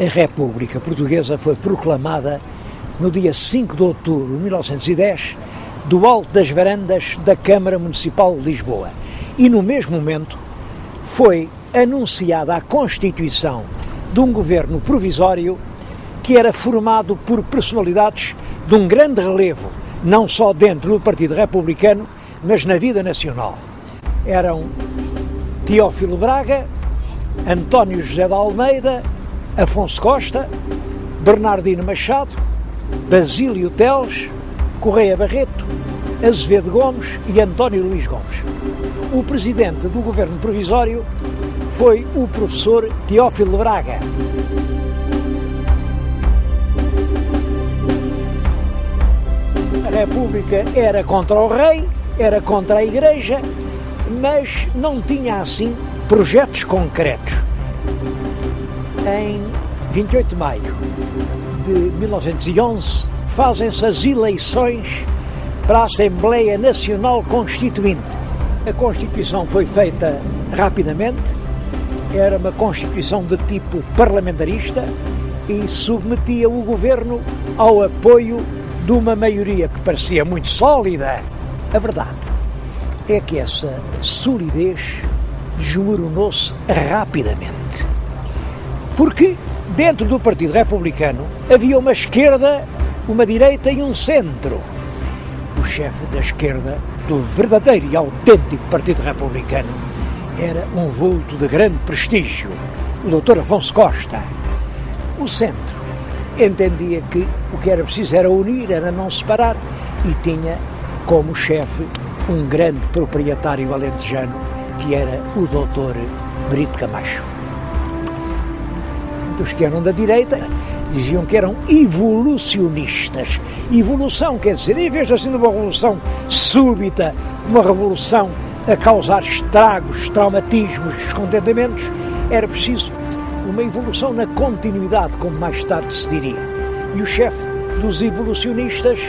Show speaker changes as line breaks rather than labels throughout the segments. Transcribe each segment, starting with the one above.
A República Portuguesa foi proclamada no dia 5 de outubro de 1910, do alto das varandas da Câmara Municipal de Lisboa. E no mesmo momento foi anunciada a constituição de um governo provisório que era formado por personalidades de um grande relevo, não só dentro do Partido Republicano, mas na vida nacional. Eram Teófilo Braga, António José de Almeida, Afonso Costa, Bernardino Machado, Basílio Teles, Correia Barreto, Azevedo Gomes e António Luís Gomes. O presidente do governo provisório foi o professor Teófilo Braga. A República era contra o rei, era contra a Igreja, mas não tinha assim projetos concretos. Em 28 de maio de 1911 fazem-se as eleições para a Assembleia Nacional Constituinte. A Constituição foi feita rapidamente, era uma Constituição de tipo parlamentarista e submetia o governo ao apoio de uma maioria que parecia muito sólida. A verdade é que essa solidez desmoronou-se rapidamente. Porque dentro do Partido Republicano havia uma esquerda, uma direita e um centro. O chefe da esquerda, do verdadeiro e autêntico Partido Republicano, era um vulto de grande prestígio, o Dr. Afonso Costa. O centro entendia que o que era preciso era unir, era não separar, e tinha como chefe um grande proprietário alentejano, que era o Dr. Brito Camacho. Dos que eram da direita diziam que eram evolucionistas. Evolução quer dizer, em vez de assim de uma revolução súbita, uma revolução a causar estragos, traumatismos, descontentamentos, era preciso uma evolução na continuidade, como mais tarde se diria. E o chefe dos evolucionistas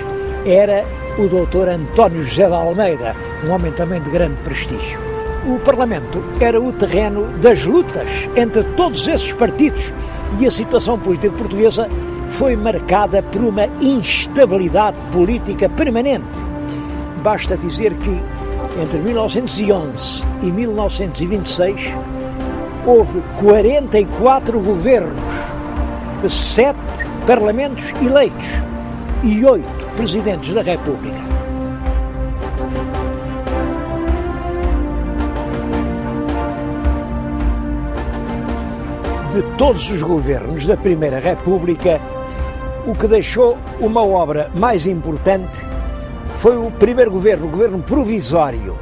era o Dr. António José de Almeida, um homem também de grande prestígio. O Parlamento era o terreno das lutas entre todos esses partidos e a situação política portuguesa foi marcada por uma instabilidade política permanente. Basta dizer que entre 1911 e 1926 houve 44 governos, 7 parlamentos eleitos e 8 presidentes da República. De todos os governos da Primeira República, o que deixou uma obra mais importante foi o primeiro governo, o governo provisório.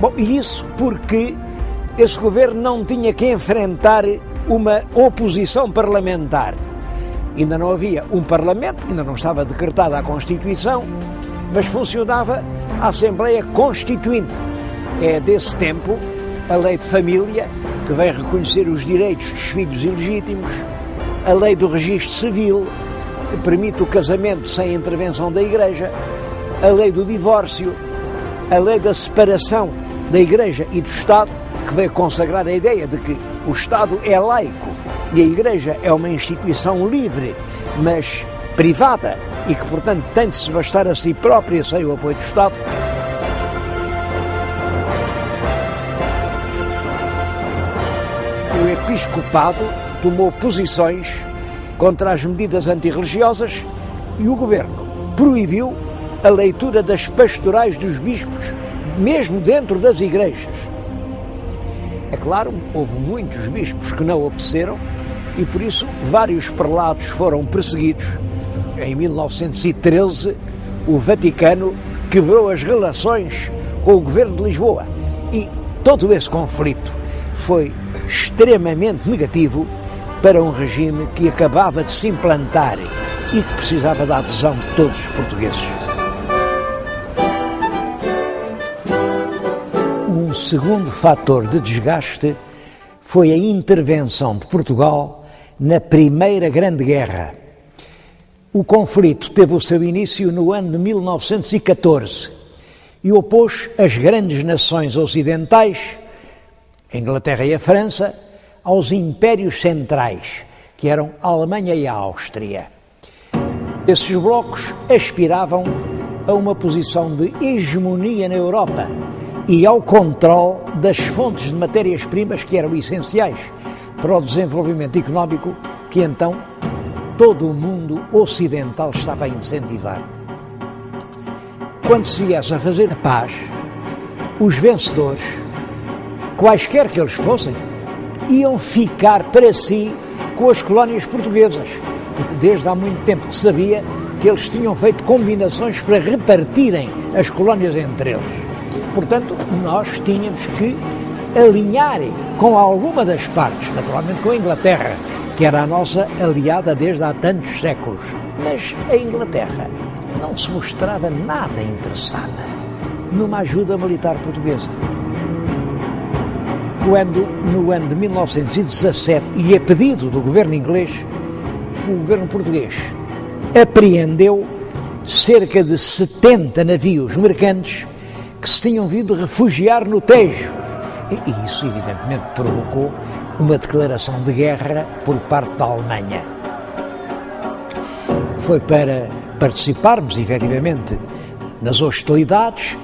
Bom, e isso porque esse governo não tinha que enfrentar uma oposição parlamentar. Ainda não havia um parlamento, ainda não estava decretada a Constituição, mas funcionava a Assembleia Constituinte. É desse tempo a Lei de Família, que vem reconhecer os direitos dos filhos ilegítimos, a Lei do Registro Civil, que permite o casamento sem intervenção da Igreja, a Lei do Divórcio, a Lei da Separação da Igreja e do Estado, que veio consagrar a ideia de que o Estado é laico e a Igreja é uma instituição livre, mas privada, e que, portanto, tem de se bastar a si própria sem o apoio do Estado. O episcopado tomou posições contra as medidas antirreligiosas e o governo proibiu a leitura das pastorais dos bispos, mesmo dentro das igrejas. É claro, houve muitos bispos que não obedeceram e por isso vários prelados foram perseguidos. Em 1913, o Vaticano quebrou as relações com o governo de Lisboa e todo esse conflito foi extremamente negativo para um regime que acabava de se implantar e que precisava da adesão de todos os portugueses. Um segundo fator de desgaste foi a intervenção de Portugal na Primeira Grande Guerra. O conflito teve o seu início no ano de 1914 e opôs as grandes nações ocidentais, a Inglaterra e a França, aos impérios centrais, que eram a Alemanha e a Áustria. Esses blocos aspiravam a uma posição de hegemonia na Europa e ao controle das fontes de matérias-primas que eram essenciais para o desenvolvimento económico que então todo o mundo ocidental estava a incentivar. Quando se viesse a fazer a paz, os vencedores, quaisquer que eles fossem, iam ficar para si com as colónias portuguesas, porque desde há muito tempo que sabia que eles tinham feito combinações para repartirem as colónias entre eles. Portanto, nós tínhamos que alinhar com alguma das partes, naturalmente com a Inglaterra, que era a nossa aliada desde há tantos séculos. Mas a Inglaterra não se mostrava nada interessada numa ajuda militar portuguesa. Quando, no ano de 1917, e a pedido do governo inglês, o governo português apreendeu cerca de 70 navios mercantes que se tinham vindo refugiar no Tejo. E isso, evidentemente, provocou uma declaração de guerra por parte da Alemanha. Foi para participarmos, efetivamente, nas hostilidades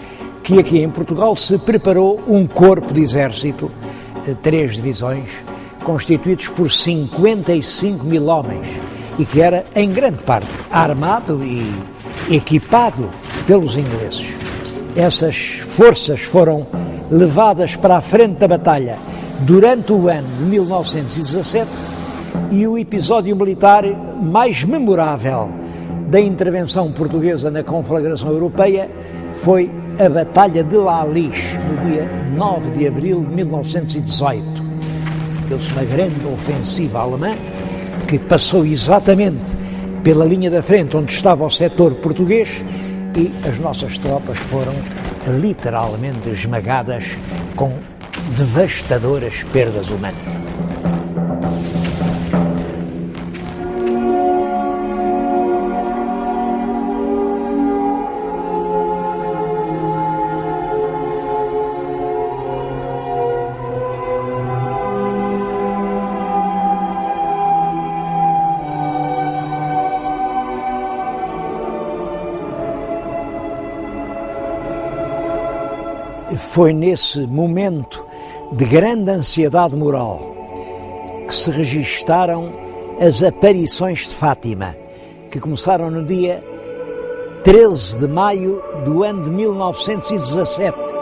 que aqui em Portugal se preparou um corpo de exército, 3 divisões, constituídos por 55 mil homens e que era, em grande parte, armado e equipado pelos ingleses. Essas forças foram levadas para a frente da batalha durante o ano de 1917 e o episódio militar mais memorável da intervenção portuguesa na conflagração europeia foi a Batalha de La Alice, no dia 9 de abril de 1918. Deu-se uma grande ofensiva alemã que passou exatamente pela linha da frente onde estava o setor português e as nossas tropas foram literalmente esmagadas com devastadoras perdas humanas. Foi nesse momento de grande ansiedade moral que se registaram as aparições de Fátima, que começaram no dia 13 de maio do ano de 1917.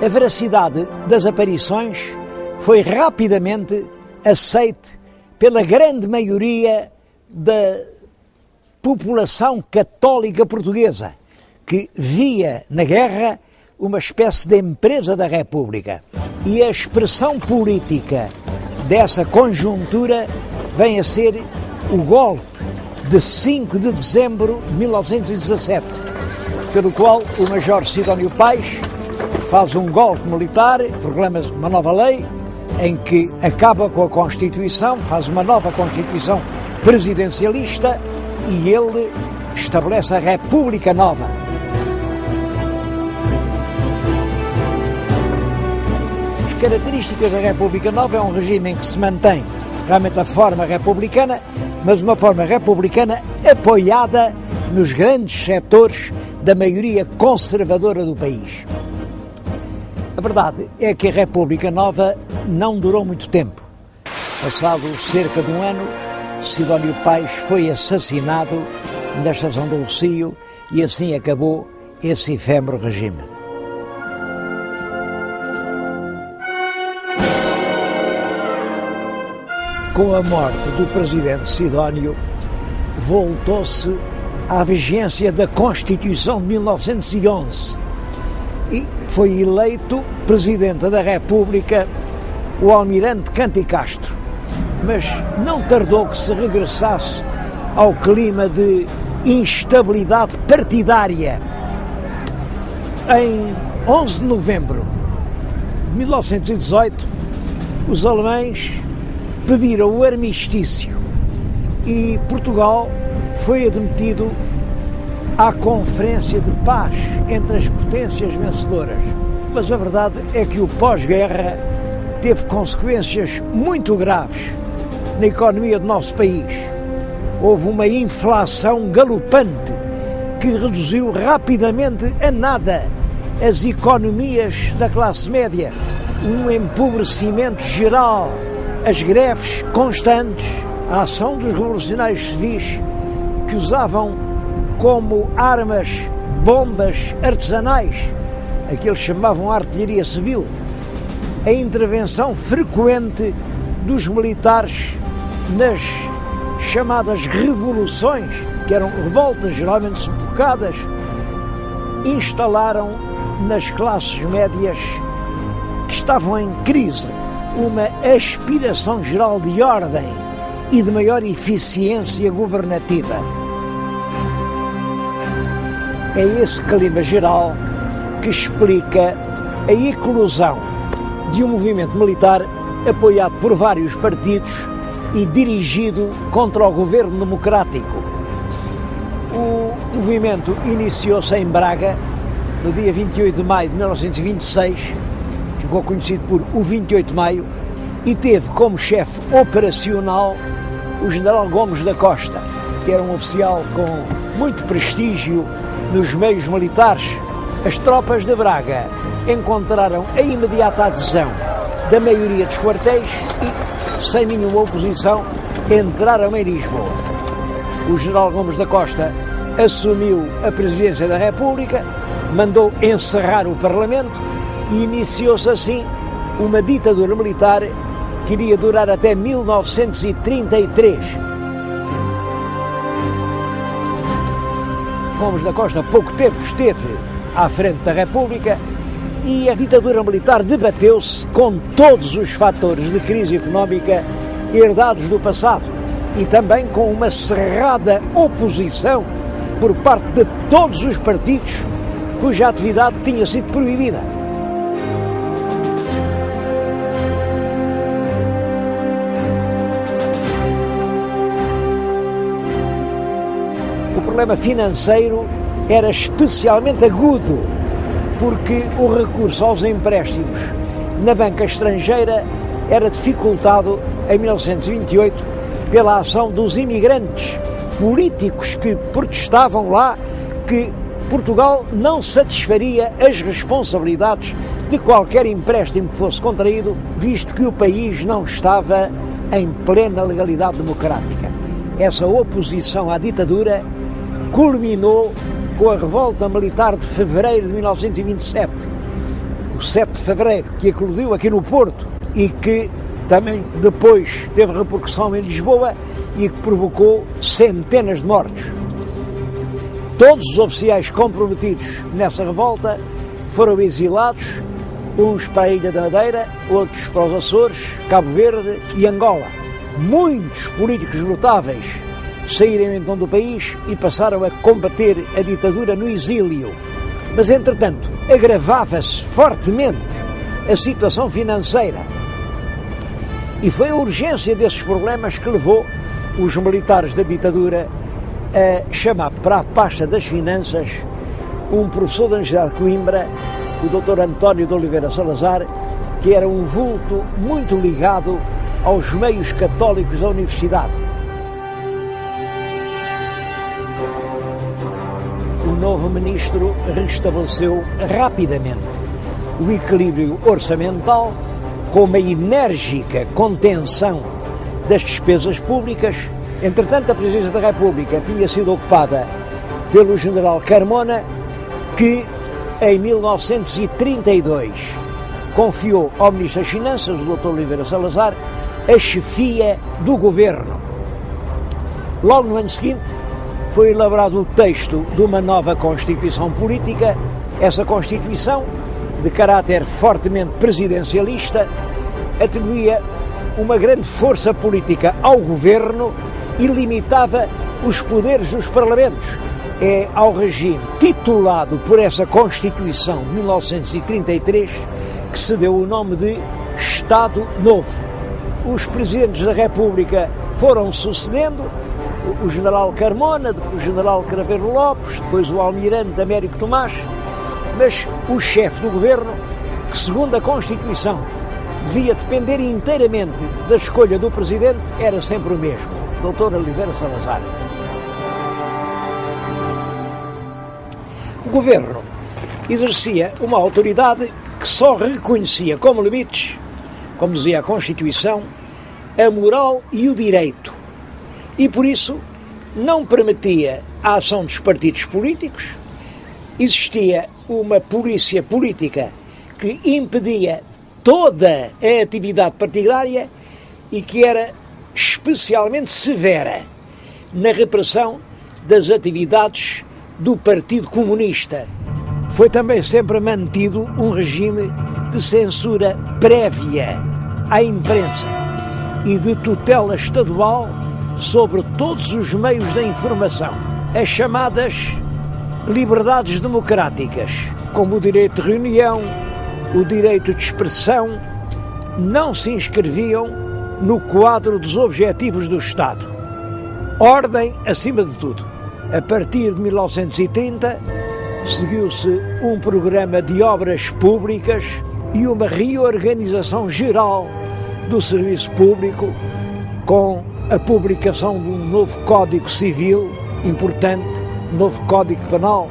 A veracidade das aparições foi rapidamente aceite pela grande maioria da população católica portuguesa, que via na guerra uma espécie de empresa da República. E a expressão política dessa conjuntura vem a ser o golpe de 5 de dezembro de 1917, pelo qual o Major Sidónio Pais faz um golpe militar, proclama uma nova lei, em que acaba com a Constituição, faz uma nova Constituição presidencialista e ele estabelece a República Nova. As características da República Nova é um regime em que se mantém realmente a forma republicana, mas uma forma republicana apoiada nos grandes setores da maioria conservadora do país. A verdade é que a República Nova não durou muito tempo. Passado cerca de um ano, Sidónio Pais foi assassinado na estação do Rossio e assim acabou esse efêmero regime. Com a morte do presidente Sidónio, voltou-se à vigência da Constituição de 1911 e foi eleito Presidente da República o Almirante Cantacastro. mas não tardou que se regressasse ao clima de instabilidade partidária. Em 11 de novembro de 1918, os alemães pediram o armistício e Portugal foi admitido à Conferência de Paz entre as potências vencedoras. Mas a verdade é que o pós-guerra teve consequências muito graves na economia do nosso país. Houve uma inflação galopante que reduziu rapidamente a nada as economias da classe média, um empobrecimento geral, as greves constantes, a ação dos revolucionários civis que usavam como armas bombas artesanais, aqueles chamavam artilharia civil, a intervenção frequente dos militares nas chamadas revoluções, que eram revoltas geralmente sufocadas, instalaram nas classes médias que estavam em crise uma aspiração geral de ordem e de maior eficiência governativa. É esse clima geral que explica a eclosão de um movimento militar apoiado por vários partidos e dirigido contra o governo democrático. O movimento iniciou-se em Braga no dia 28 de maio de 1926, ficou conhecido por o 28 de maio, e teve como chefe operacional o general Gomes da Costa, que era um oficial com muito prestígio nos meios militares. As tropas de Braga encontraram a imediata adesão da maioria dos quartéis e, sem nenhuma oposição, entraram em Lisboa. O general Gomes da Costa assumiu a presidência da República, mandou encerrar o Parlamento e iniciou-se assim uma ditadura militar que iria durar até 1933. Gomes da Costa pouco tempo esteve à frente da República e a ditadura militar debateu-se com todos os fatores de crise económica herdados do passado e também com uma cerrada oposição por parte de todos os partidos cuja atividade tinha sido proibida. O problema financeiro era especialmente agudo, porque o recurso aos empréstimos na banca estrangeira era dificultado em 1928 pela ação dos imigrantes políticos que protestavam lá que Portugal não satisfaria as responsabilidades de qualquer empréstimo que fosse contraído, visto que o país não estava em plena legalidade democrática. Essa oposição à ditadura culminou com a revolta militar de fevereiro de 1927, o 7 de fevereiro, que eclodiu aqui no Porto e que também depois teve repercussão em Lisboa e que provocou centenas de mortos. Todos os oficiais comprometidos nessa revolta foram exilados, uns para a Ilha da Madeira, outros para os Açores, Cabo Verde e Angola. Muitos políticos notáveis saíram então do país e passaram a combater a ditadura no exílio. Mas, entretanto, agravava-se fortemente a situação financeira. E foi a urgência desses problemas que levou os militares da ditadura a chamar para a pasta das finanças um professor da Universidade de Coimbra, o Dr. António de Oliveira Salazar, que era um vulto muito ligado aos meios católicos da universidade. O novo ministro restabeleceu rapidamente o equilíbrio orçamental com uma enérgica contenção das despesas públicas. Entretanto, a presidência da República tinha sido ocupada pelo general Carmona, que em 1932 confiou ao ministro das Finanças, o Dr. Oliveira Salazar, a chefia do governo. Logo no ano seguinte foi elaborado o texto de uma nova Constituição Política. Essa Constituição, de caráter fortemente presidencialista, atribuía uma grande força política ao governo e limitava os poderes dos parlamentos. É ao regime titulado por essa Constituição de 1933 que se deu o nome de Estado Novo. Os presidentes da República foram sucedendo, o general Carmona, depois o general Craveiro Lopes, depois o almirante Américo Tomás, mas o chefe do governo, que segundo a Constituição devia depender inteiramente da escolha do presidente, era sempre o mesmo, Dr. Oliveira Salazar. O governo exercia uma autoridade que só reconhecia como limites, como dizia a Constituição, a moral e o direito. E por isso não permitia a ação dos partidos políticos. Existia uma polícia política que impedia toda a atividade partidária e que era especialmente severa na repressão das atividades do Partido Comunista. Foi também sempre mantido um regime de censura prévia à imprensa e de tutela estadual sobre todos os meios da informação. As chamadas liberdades democráticas, como o direito de reunião, o direito de expressão, não se inscreviam no quadro dos objetivos do Estado. Ordem acima de tudo. A partir de 1930, seguiu-se um programa de obras públicas e uma reorganização geral do serviço público, com a publicação de um novo Código Civil importante, novo Código Penal.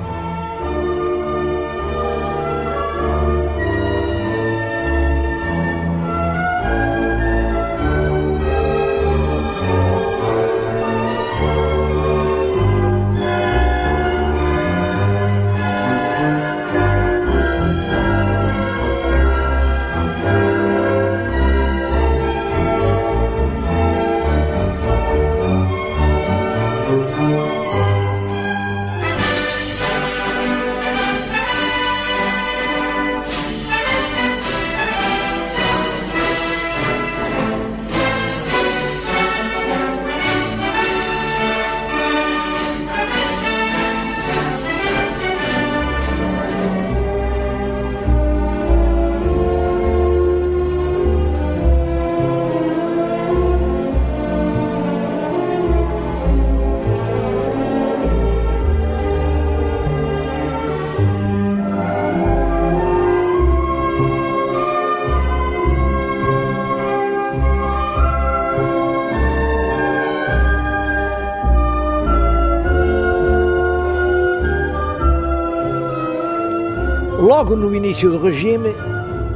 Logo no início do regime,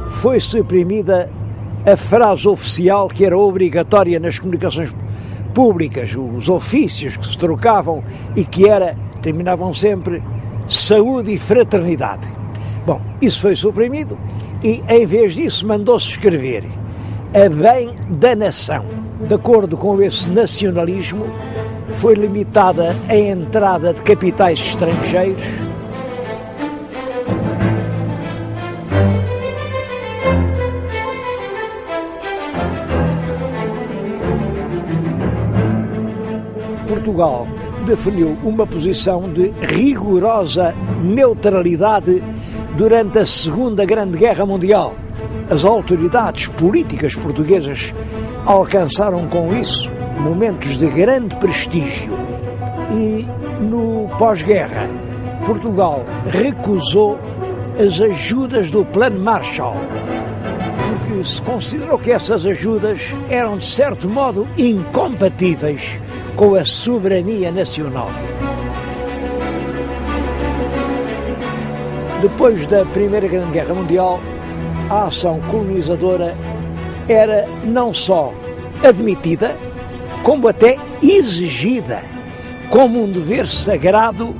foi suprimida a frase oficial que era obrigatória nas comunicações públicas, os ofícios que se trocavam e que terminavam sempre saúde e fraternidade. Bom, isso foi suprimido e, em vez disso, mandou-se escrever a bem da nação. De acordo com esse nacionalismo, foi limitada a entrada de capitais estrangeiros. Portugal definiu uma posição de rigorosa neutralidade durante a Segunda Grande Guerra Mundial. As autoridades políticas portuguesas alcançaram com isso momentos de grande prestígio e, no pós-guerra, Portugal recusou as ajudas do Plano Marshall, porque se considerou que essas ajudas eram, de certo modo, incompatíveis com a soberania nacional. Depois da Primeira Grande Guerra Mundial, a ação colonizadora era não só admitida, como até exigida como um dever sagrado,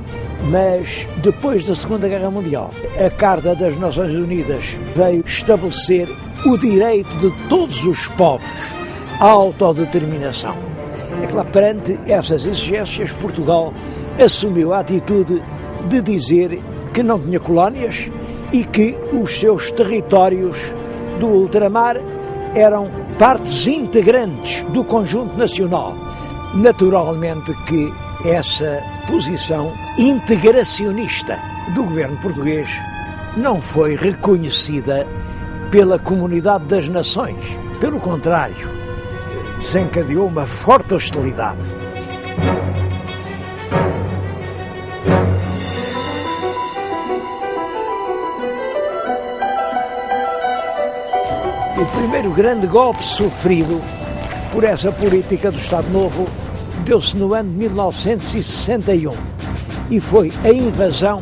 mas depois da Segunda Guerra Mundial, a Carta das Nações Unidas veio estabelecer o direito de todos os povos à autodeterminação. É claro, perante essas exigências, Portugal assumiu a atitude de dizer que não tinha colónias e que os seus territórios do ultramar eram partes integrantes do conjunto nacional. Naturalmente que essa posição integracionista do governo português não foi reconhecida pela comunidade das nações. Pelo contrário, desencadeou uma forte hostilidade. O primeiro grande golpe sofrido por essa política do Estado Novo deu-se no ano de 1961 e foi a invasão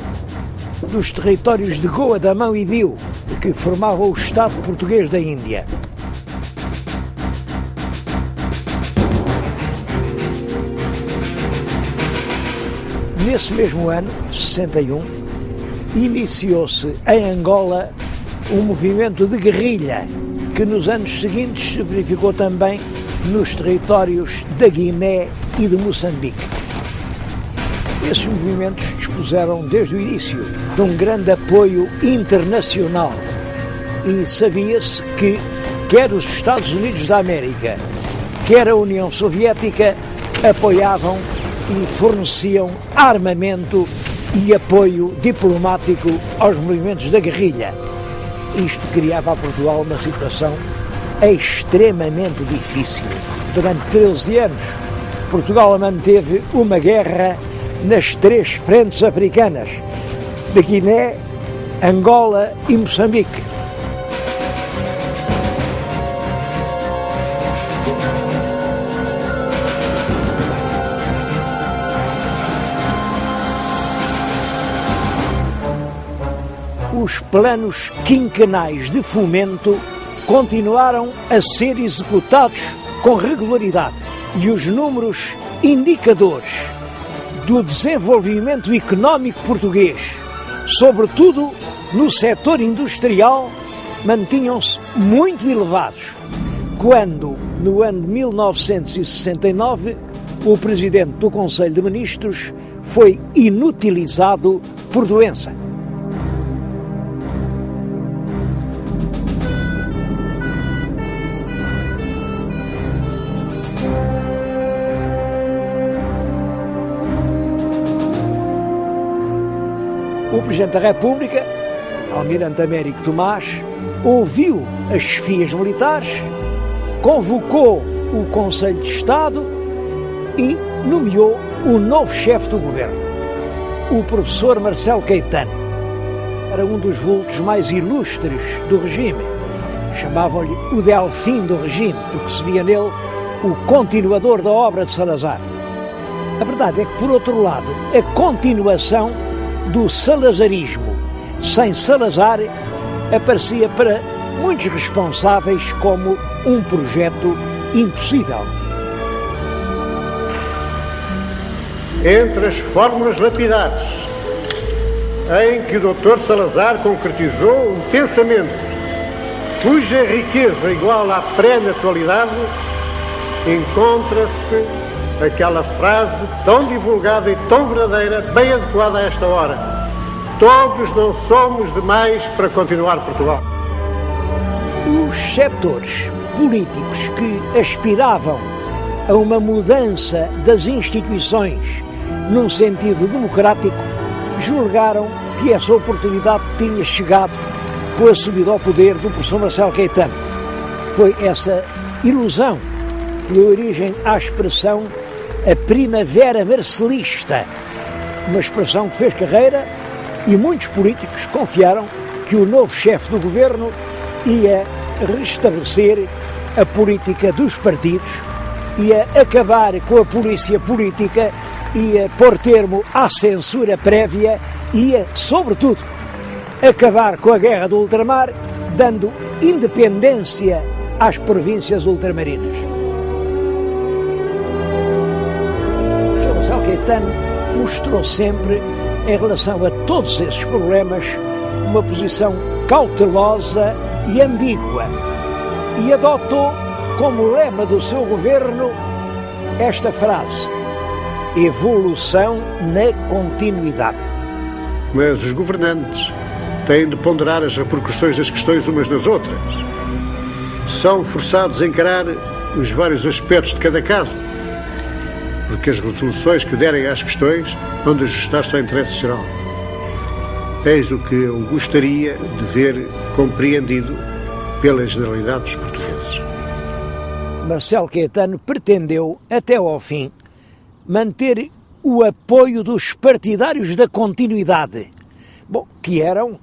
dos territórios de Goa, Damão e Diu, que formavam o Estado português da Índia. Nesse mesmo ano, 61, iniciou-se em Angola um movimento de guerrilha que nos anos seguintes se verificou também nos territórios da Guiné e de Moçambique. Esses movimentos dispuseram desde o início de um grande apoio internacional e sabia-se que quer os Estados Unidos da América, quer a União Soviética apoiavam e forneciam armamento e apoio diplomático aos movimentos da guerrilha. Isto criava a Portugal uma situação extremamente difícil. Durante 13 anos, Portugal manteve uma guerra nas 3 frentes africanas, de Guiné, Angola e Moçambique. Os planos quinquenais de fomento continuaram a ser executados com regularidade e os números indicadores do desenvolvimento económico português, sobretudo no setor industrial, mantinham-se muito elevados, quando, no ano de 1969, o Presidente do Conselho de Ministros foi inutilizado por doença. O Presidente da República, Almirante Américo Tomás, ouviu as chefias militares, convocou o Conselho de Estado e nomeou o novo chefe do governo, o professor Marcelo Caetano. Era um dos vultos mais ilustres do regime. Chamavam-lhe o Delfim do regime, porque se via nele o continuador da obra de Salazar. A verdade é que, por outro lado, a continuação do salazarismo sem Salazar aparecia para muitos responsáveis como um projeto impossível.
Entre as fórmulas lapidares em que o Dr. Salazar concretizou um pensamento cuja riqueza igual à pré-naturalidade, encontra-se aquela frase tão divulgada e tão verdadeira, bem adequada a esta hora: todos não somos demais para continuar Portugal.
Os setores políticos que aspiravam a uma mudança das instituições num sentido democrático julgaram que essa oportunidade tinha chegado com a subida ao poder do professor Marcelo Caetano. Foi essa ilusão que deu origem à expressão a Primavera Marcelista, uma expressão que fez carreira e muitos políticos confiaram que o novo chefe do governo ia restabelecer a política dos partidos, ia acabar com a polícia política, ia pôr termo à censura prévia e ia, sobretudo, acabar com a guerra do ultramar, dando independência às províncias ultramarinas. Caetano mostrou sempre, em relação a todos esses problemas, uma posição cautelosa e ambígua e adotou como lema do seu governo esta frase: evolução na continuidade.
Mas os governantes têm de ponderar as repercussões das questões umas nas outras. são forçados a encarar os vários aspectos de cada caso, porque as resoluções que derem às questões vão de ajustar-se ao interesse geral. Eis o que eu gostaria de ver compreendido pela generalidade dos portugueses.
Marcelo Caetano pretendeu, até ao fim, manter o apoio dos partidários da continuidade, que eram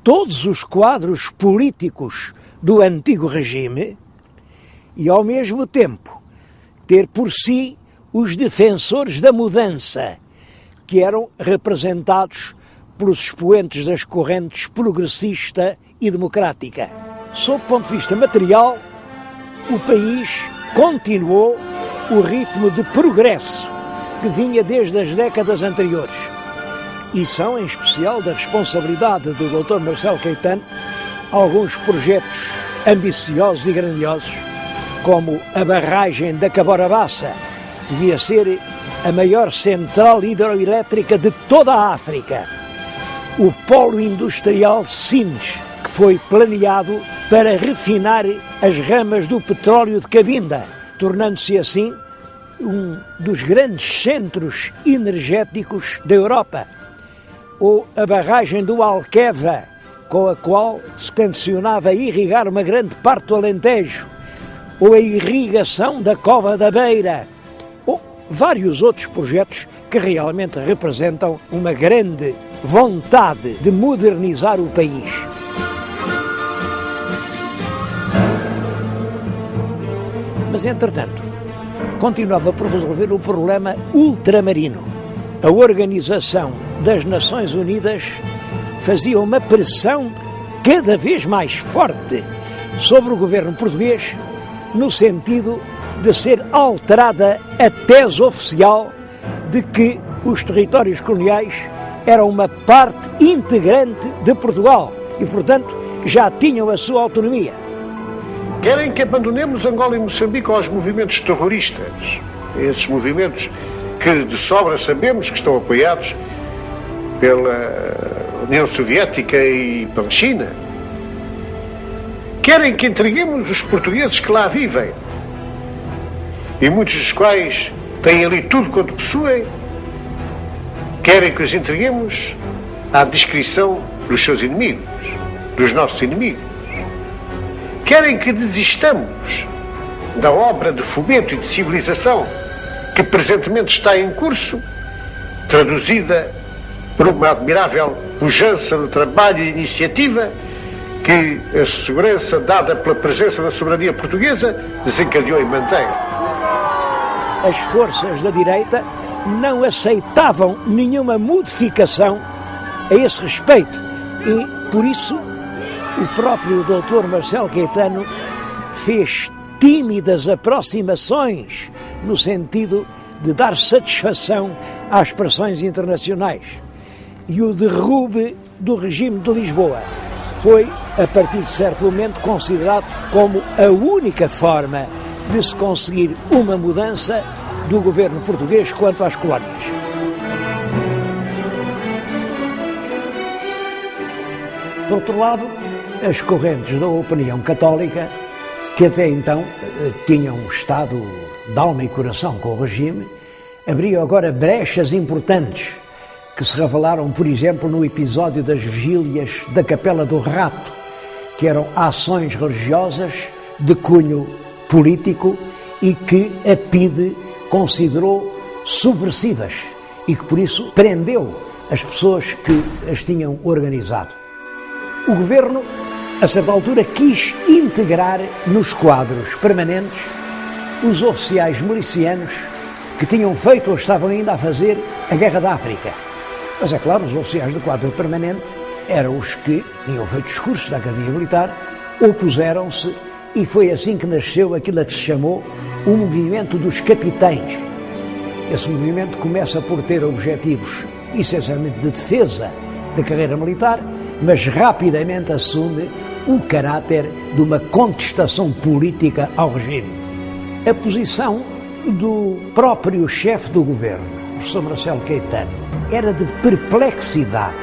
todos os quadros políticos do antigo regime, e, ao mesmo tempo, ter por si os defensores da mudança, que eram representados pelos expoentes das correntes progressista e democrática. Sob o ponto de vista material, o país continuou o ritmo de progresso que vinha desde as décadas anteriores. E são, em especial, da responsabilidade do Dr. Marcelo Caetano, alguns projetos ambiciosos e grandiosos, como a barragem da Cabora-Bassa, que devia ser a maior central hidroelétrica de toda a África. O polo industrial Sines, que foi planeado para refinar as ramas do petróleo de Cabinda, tornando-se assim um dos grandes centros energéticos da Europa. Ou a barragem do Alqueva, com a qual se tencionava irrigar uma grande parte do Alentejo, ou a irrigação da Cova da Beira, ou vários outros projetos que realmente representam uma grande vontade de modernizar o país. Mas, entretanto, continuava por resolver o problema ultramarino. A Organização das Nações Unidas fazia uma pressão cada vez mais forte sobre o governo português, no sentido de ser alterada a tese oficial de que os territórios coloniais eram uma parte integrante de Portugal e, portanto, já tinham a sua autonomia.
Querem que abandonemos Angola e Moçambique aos movimentos terroristas, esses movimentos que de sobra sabemos que estão apoiados pela União Soviética e pela China. Querem que entreguemos os portugueses que lá vivem, e muitos dos quais têm ali tudo quanto possuem. Querem que os entreguemos à descrição dos seus inimigos, dos nossos inimigos. Querem que desistamos da obra de fomento e de civilização que presentemente está em curso, traduzida por uma admirável pujança do trabalho e iniciativa que a segurança dada pela presença da soberania portuguesa desencadeou e mantém.
As forças da direita não aceitavam nenhuma modificação a esse respeito e, por isso, o próprio Dr. Marcelo Caetano fez tímidas aproximações no sentido de dar satisfação às pressões internacionais. E o derrube do regime de Lisboa foi, a partir de certo momento, considerado como a única forma de se conseguir uma mudança do governo português quanto às colónias. Por outro lado, as correntes da opinião católica, que até então tinham estado de alma e coração com o regime, abriam agora brechas importantes que se revelaram, por exemplo, no episódio das vigílias da Capela do Rato, que eram ações religiosas de cunho político e que a PIDE considerou subversivas e que, por isso, prendeu as pessoas que as tinham organizado. O governo, a certa altura, quis integrar nos quadros permanentes os oficiais milicianos que tinham feito ou estavam ainda a fazer a Guerra da África. Mas, é claro, os oficiais do quadro permanente eram os que tinham feito os cursos da Academia Militar, opuseram-se e foi assim que nasceu aquilo a que se chamou o movimento dos capitães. Esse movimento começa por ter objetivos essencialmente de defesa da carreira militar, mas rapidamente assume o caráter de uma contestação política ao regime. A posição do próprio chefe do governo, o professor Marcelo Caetano, era de perplexidade.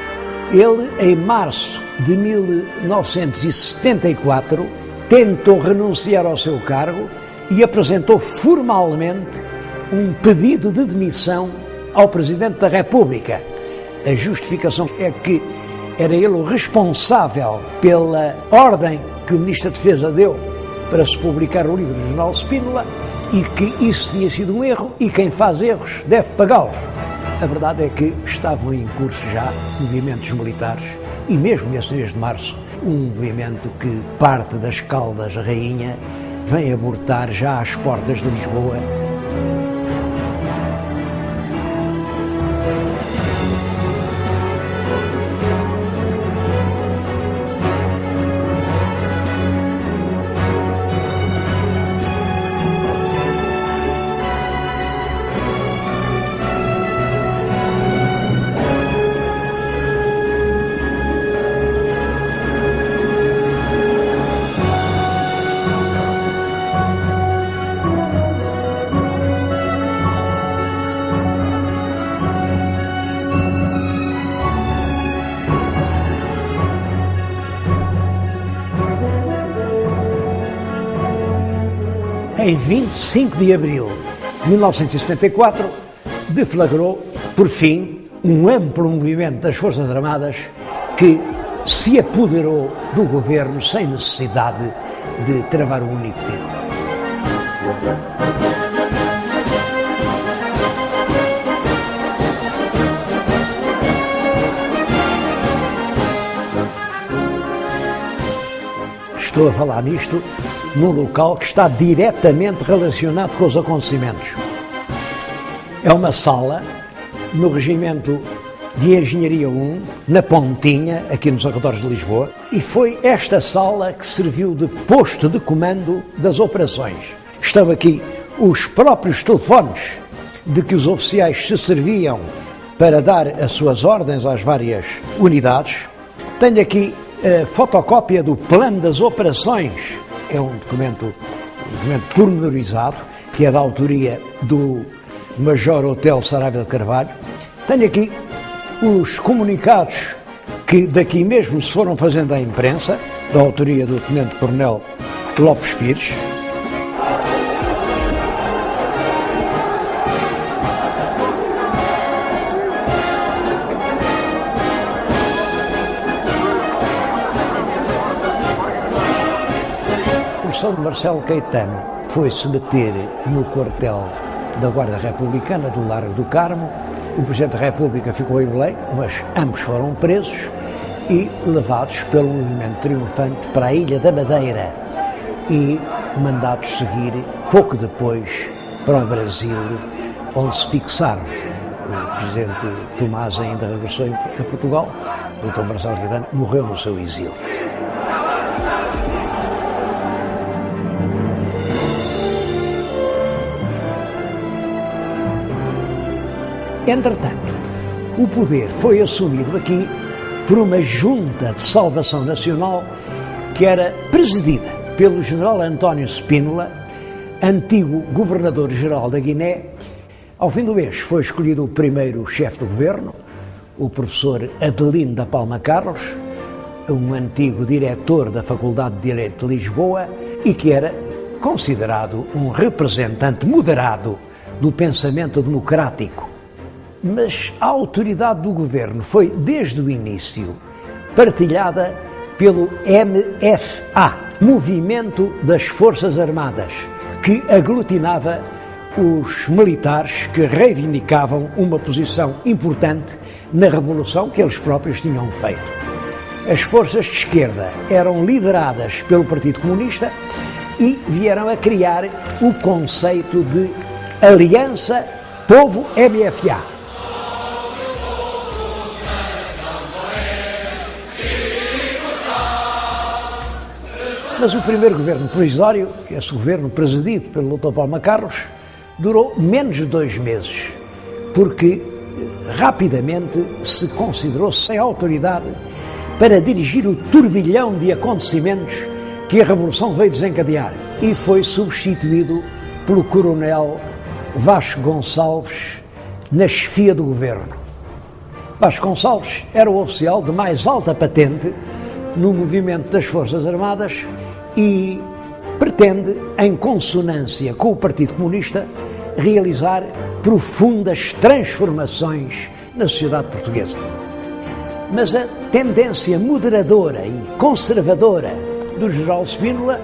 Ele, em março de 1974, tentou renunciar ao seu cargo e apresentou formalmente um pedido de demissão ao Presidente da República. A justificação é que era ele o responsável pela ordem que o Ministro da Defesa deu para se publicar o livro do General Spínola e que isso tinha sido um erro e quem faz erros deve pagá-los. A verdade é que estavam em curso já movimentos militares e mesmo nesse 3 de março, um movimento que parte das Caldas Rainha vem abortar já às portas de Lisboa. Em 25 de abril de 1974, deflagrou, por fim, um amplo movimento das Forças Armadas que se apoderou do governo sem necessidade de travar um único dedo. Estou a falar nisto num local que está diretamente relacionado com os acontecimentos. É uma sala no Regimento de Engenharia 1, na Pontinha, aqui nos arredores de Lisboa, e foi esta sala que serviu de posto de comando das operações. Estão aqui os próprios telefones de que os oficiais se serviam para dar as suas ordens às várias unidades. Tenho aqui a fotocópia do plano das operações. É um documento pormenorizado, que é da autoria do Major Otelo Saraiva de Carvalho. Tenho aqui os comunicados que daqui mesmo se foram fazendo à imprensa, da autoria do Tenente-Coronel Lopes Pires. O São Marcelo Caetano foi-se meter no quartel da Guarda Republicana do Largo do Carmo. O Presidente da República ficou em Belém, mas ambos foram presos e levados pelo movimento triunfante para a Ilha da Madeira e mandados seguir, pouco depois, para o Brasil, onde se fixaram. O Presidente Tomás ainda regressou a Portugal, o Dr. Marcelo Caetano morreu no seu exílio. Entretanto, o poder foi assumido aqui por uma junta de salvação nacional que era presidida pelo general António Spínola, antigo governador-geral da Guiné. Ao fim do mês foi escolhido o primeiro chefe do governo, o professor Adelino da Palma Carlos, um antigo diretor da Faculdade de Direito de Lisboa e que era considerado um representante moderado do pensamento democrático. Mas a autoridade do governo foi, desde o início, partilhada pelo MFA, Movimento das Forças Armadas, que aglutinava os militares que reivindicavam uma posição importante na revolução que eles próprios tinham feito. As forças de esquerda eram lideradas pelo Partido Comunista e vieram a criar o conceito de Aliança Povo-MFA. Mas o primeiro governo provisório, esse governo presidido pelo Dr. Palma Carlos, durou menos de 2 meses, porque rapidamente se considerou sem autoridade para dirigir o turbilhão de acontecimentos que a Revolução veio desencadear, e foi substituído pelo coronel Vasco Gonçalves na chefia do governo. Vasco Gonçalves era o oficial de mais alta patente no movimento das Forças Armadas e pretende, em consonância com o Partido Comunista, realizar profundas transformações na sociedade portuguesa. Mas a tendência moderadora e conservadora do general Spínola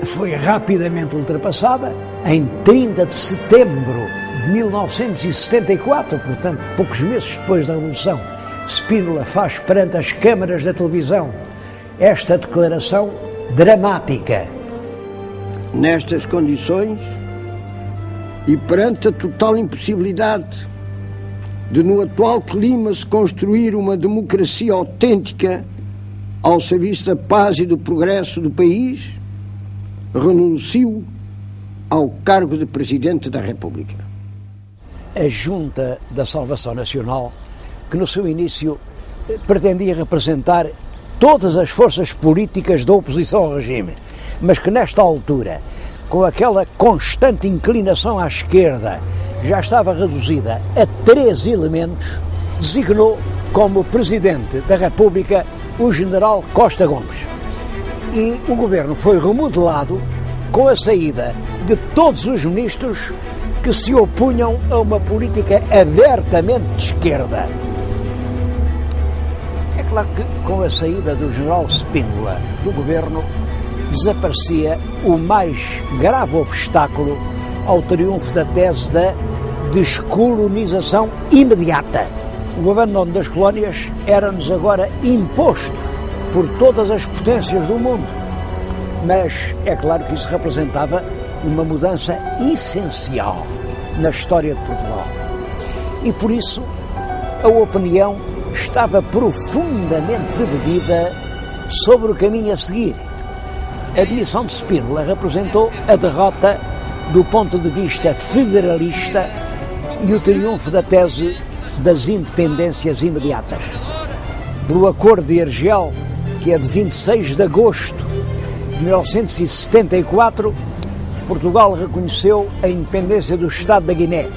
foi rapidamente ultrapassada. Em 30 de setembro de 1974, portanto, poucos meses depois da Revolução, Spínola faz perante as câmaras da televisão esta declaração dramática.
Nestas condições e perante a total impossibilidade de, no atual clima, se construir uma democracia autêntica ao serviço da paz e do progresso do país, renuncio ao cargo de Presidente da República.
A Junta da Salvação Nacional, que no seu início pretendia representar todas as forças políticas da oposição ao regime, mas que nesta altura, com aquela constante inclinação à esquerda, já estava reduzida a 3 elementos, designou como Presidente da República o General Costa Gomes. E o governo foi remodelado com a saída de todos os ministros que se opunham a uma política abertamente de esquerda. É claro que com a saída do general Spínola do governo desaparecia o mais grave obstáculo ao triunfo da tese da descolonização imediata. O abandono das colónias era-nos agora imposto por todas as potências do mundo, mas é claro que isso representava uma mudança essencial na história de Portugal. E por isso a opinião estava profundamente dividida sobre o caminho a seguir. A admissão de Spínola representou a derrota do ponto de vista federalista e o triunfo da tese das independências imediatas. Pelo Acordo de Argel, que é de 26 de agosto de 1974, Portugal reconheceu a independência do Estado da Guiné.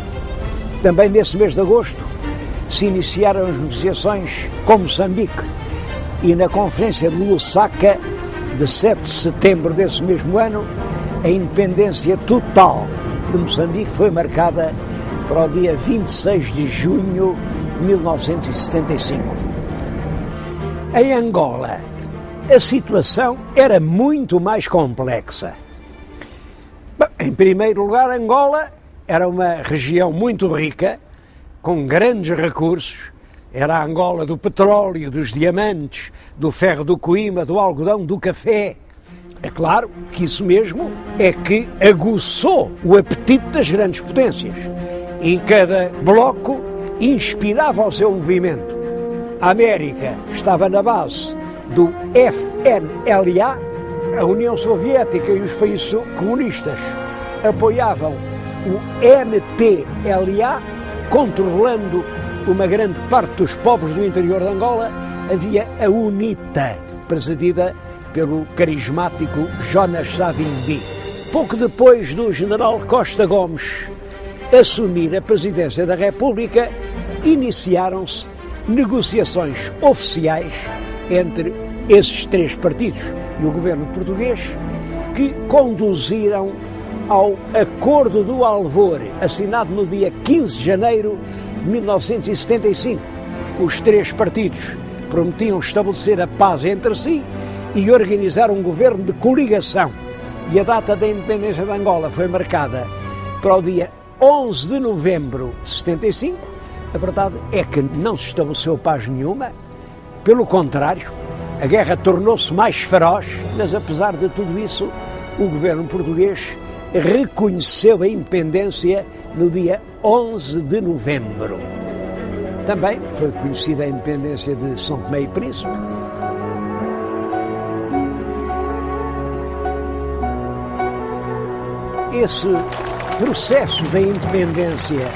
Também nesse mês de agosto se iniciaram as negociações com Moçambique e na Conferência de Lusaka de 7 de setembro desse mesmo ano, a independência total de Moçambique foi marcada para o dia 26 de junho de 1975. Em Angola, a situação era muito mais complexa. Bom, em primeiro lugar, Angola era uma região muito rica, com grandes recursos. Era a Angola do petróleo, dos diamantes, do ferro do Coima, do algodão, do café. É claro que isso mesmo é que aguçou o apetite das grandes potências. E cada bloco inspirava o seu movimento. A América estava na base do FNLA, a União Soviética e os países comunistas apoiavam o MPLA, controlando uma grande parte dos povos do interior de Angola. Havia a UNITA, presidida pelo carismático Jonas Savimbi. Pouco depois do general Costa Gomes assumir a presidência da República, iniciaram-se negociações oficiais entre esses 3 partidos e o governo português, que conduziram ao Acordo do Alvor, assinado no dia 15 de janeiro de 1975. Os 3 partidos prometiam estabelecer a paz entre si e organizar um governo de coligação. E a data da independência de Angola foi marcada para o dia 11 de novembro de 75. A verdade é que não se estabeleceu paz nenhuma. Pelo contrário, a guerra tornou-se mais feroz, mas apesar de tudo isso, o governo português reconheceu a independência no dia 11 de novembro. Também foi reconhecida a independência de São Tomé e Príncipe. Esse processo da independência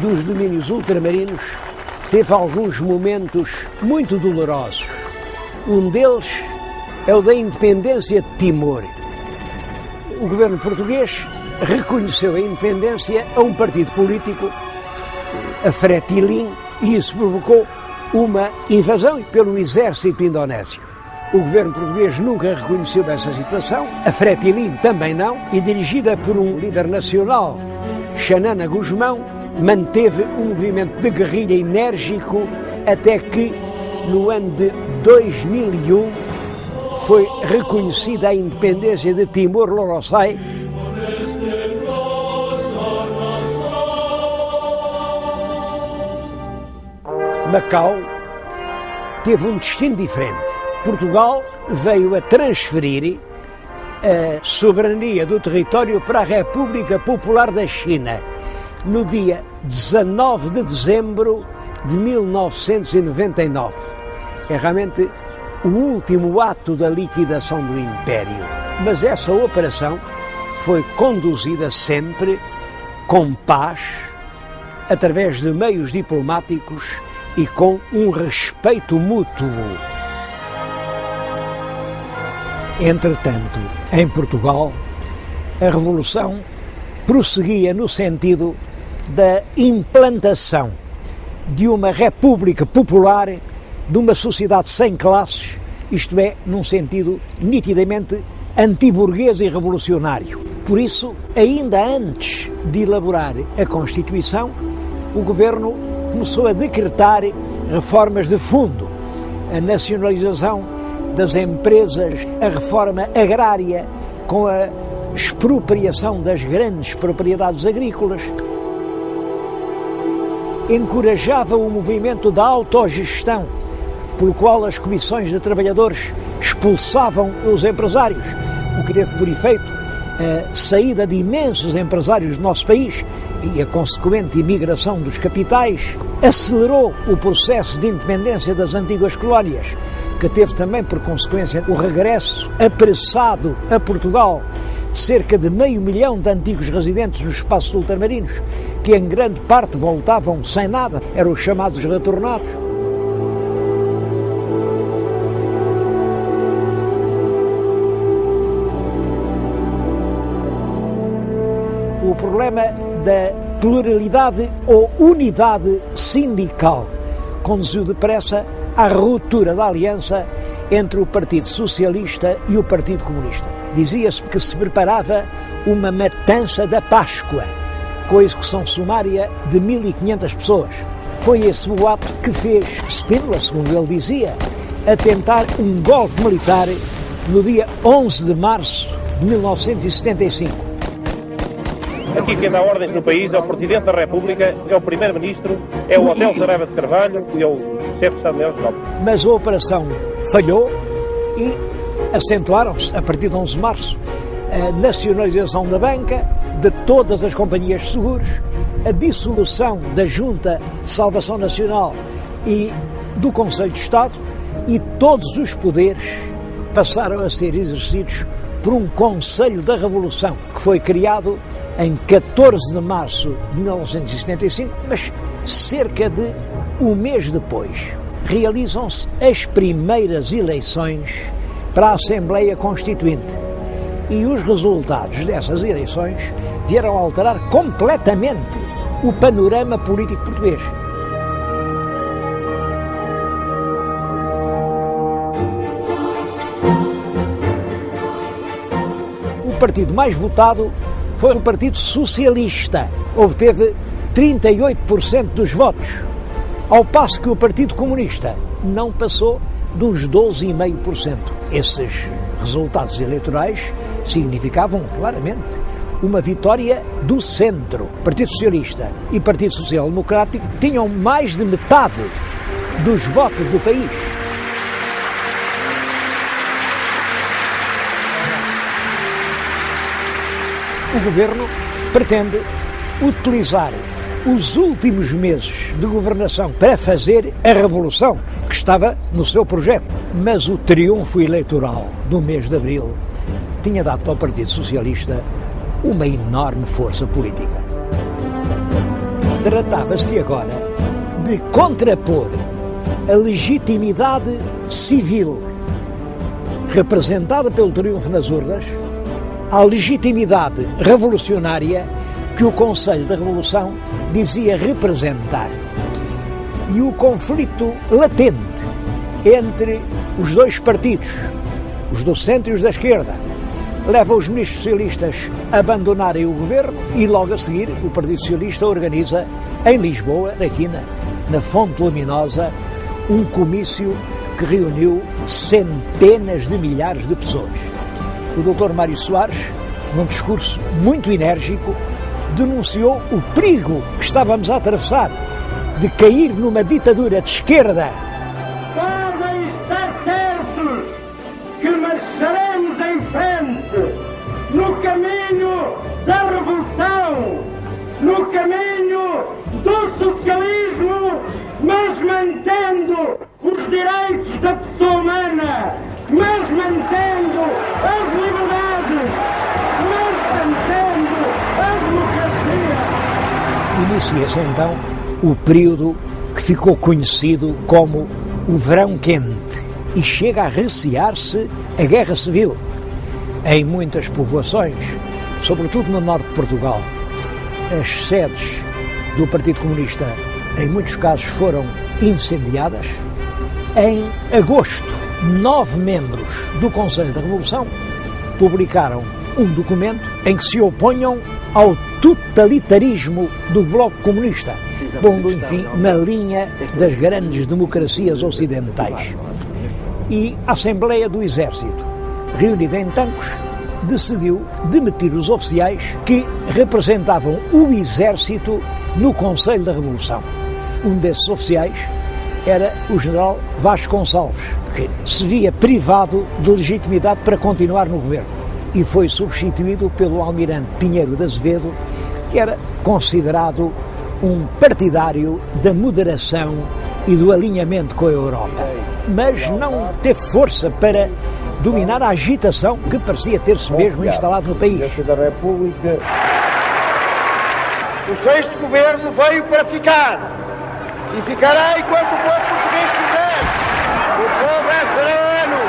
dos domínios ultramarinos teve alguns momentos muito dolorosos. Um deles é o da independência de Timor. O governo português reconheceu a independência a um partido político, a Fretilin, e isso provocou uma invasão pelo exército indonésio. O governo português nunca reconheceu essa situação, a Fretilin também não, e dirigida por um líder nacional, Xanana Gusmão, manteve um movimento de guerrilha enérgico até que, no ano de 2001, foi reconhecida a independência de Timor-Leste. Macau teve um destino diferente. Portugal veio a transferir a soberania do território para a República Popular da China no dia 19 de dezembro de 1999. É realmente o último ato da liquidação do Império. Mas essa operação foi conduzida sempre com paz, através de meios diplomáticos e com um respeito mútuo. Entretanto, em Portugal, a Revolução prosseguia no sentido da implantação de uma república popular, de uma sociedade sem classes, isto é, num sentido nitidamente antiburguês e revolucionário. Por isso, ainda antes de elaborar a Constituição, o governo começou a decretar reformas de fundo, a nacionalização das empresas, a reforma agrária com a expropriação das grandes propriedades agrícolas. Encorajava o movimento da autogestão, pelo qual as comissões de trabalhadores expulsavam os empresários, o que teve por efeito a saída de imensos empresários do nosso país e a consequente imigração dos capitais. Acelerou o processo de independência das antigas colónias, que teve também por consequência o regresso apressado a Portugal de cerca de 500 mil de antigos residentes nos espaços ultramarinos, que em grande parte voltavam sem nada, eram os chamados retornados. O problema da pluralidade ou unidade sindical conduziu depressa à ruptura da aliança entre o Partido Socialista e o Partido Comunista. Dizia-se que se preparava uma matança da Páscoa, com a execução sumária de 1.500 pessoas. Foi esse o ato que fez Spínola, segundo ele dizia, a tentar um golpe militar no dia 11 de março de 1975.
Aqui quem dá ordens no país é o Presidente da República, é o Primeiro-Ministro, é o Hotel Saraiva de Carvalho e é o Chefe de Estado-Maior de Tropas.
Mas a operação falhou e acentuaram-se, a partir de 11 de março, a nacionalização da banca, de todas as companhias de seguros, a dissolução da Junta de Salvação Nacional e do Conselho de Estado, e todos os poderes passaram a ser exercidos por um Conselho da Revolução, que foi criado em 14 de março de 1975, mas cerca de um mês depois realizam-se as primeiras eleições para a Assembleia Constituinte. E os resultados dessas eleições vieram a alterar completamente o panorama político português. O partido mais votado foi o Partido Socialista, obteve 38% dos votos, ao passo que o Partido Comunista não passou dos 12,5%. Esses resultados eleitorais significavam claramente uma vitória do centro. Partido Socialista e Partido Social Democrático tinham mais de metade dos votos do país. O governo pretende utilizar os últimos meses de governação para fazer a revolução que estava no seu projeto. Mas o triunfo eleitoral do mês de abril tinha dado ao Partido Socialista uma enorme força política. Tratava-se agora de contrapor a legitimidade civil representada pelo triunfo nas urnas à legitimidade revolucionária que o Conselho da Revolução dizia representar. E o conflito latente entre os dois partidos, os do centro e os da esquerda, leva os ministros socialistas a abandonarem o governo e logo a seguir o Partido Socialista organiza em Lisboa, aqui na Fonte Luminosa, um comício que reuniu centenas de milhares de pessoas. O Dr. Mário Soares, num discurso muito enérgico, denunciou o perigo que estávamos a atravessar de cair numa ditadura de esquerda.
Podem estar certos que marcharemos em frente no caminho da revolução, no caminho do socialismo, mas mantendo os direitos da pessoa humana, mas mantendo as liberdades, mas mantendo a democracia.
Inicia-se então o período que ficou conhecido como o Verão Quente e chega a recear-se a Guerra Civil. Em muitas povoações, sobretudo no norte de Portugal, as sedes do Partido Comunista, em muitos casos, foram incendiadas. Em agosto, 9 membros do Conselho da Revolução publicaram um documento em que se oponham ao totalitarismo do Bloco Comunista, pondo, enfim, na linha das grandes democracias ocidentais. E a Assembleia do Exército, reunida em Tancos, decidiu demitir os oficiais que representavam o Exército no Conselho da Revolução. Um desses oficiais era o general Vasconcelos, que se via privado de legitimidade para continuar no governo, e foi substituído pelo almirante Pinheiro de Azevedo, que era considerado um partidário da moderação e do alinhamento com a Europa, mas não teve força para dominar a agitação que parecia ter-se mesmo instalado no país.
Da República.
O sexto governo veio para ficar e ficará enquanto o povo português quiser. O povo é sereno.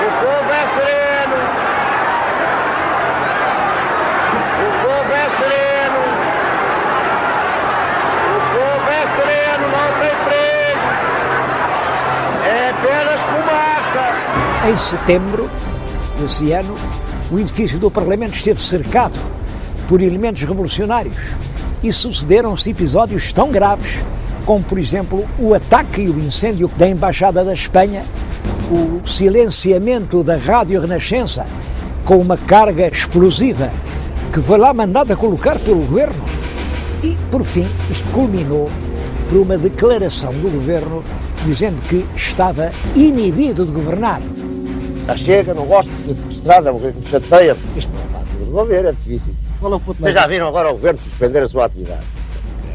O povo é sereno. O povo é sereno. O povo é sereno, não tem perigo. É apenas fumaça.
Em setembro desse ano, o edifício do Parlamento esteve cercado por elementos revolucionários e sucederam-se episódios tão graves como, por exemplo, o ataque e o incêndio da Embaixada da Espanha, o silenciamento da Rádio Renascença com uma carga explosiva que foi lá mandada colocar pelo governo. E, por fim, isto culminou por uma declaração do governo dizendo que estava inibido de governar.
Já chega, não gosto de ser sequestrado, me chateia. Isto não é fácil de resolver, é difícil. Vocês já viram agora o governo suspender a sua atividade?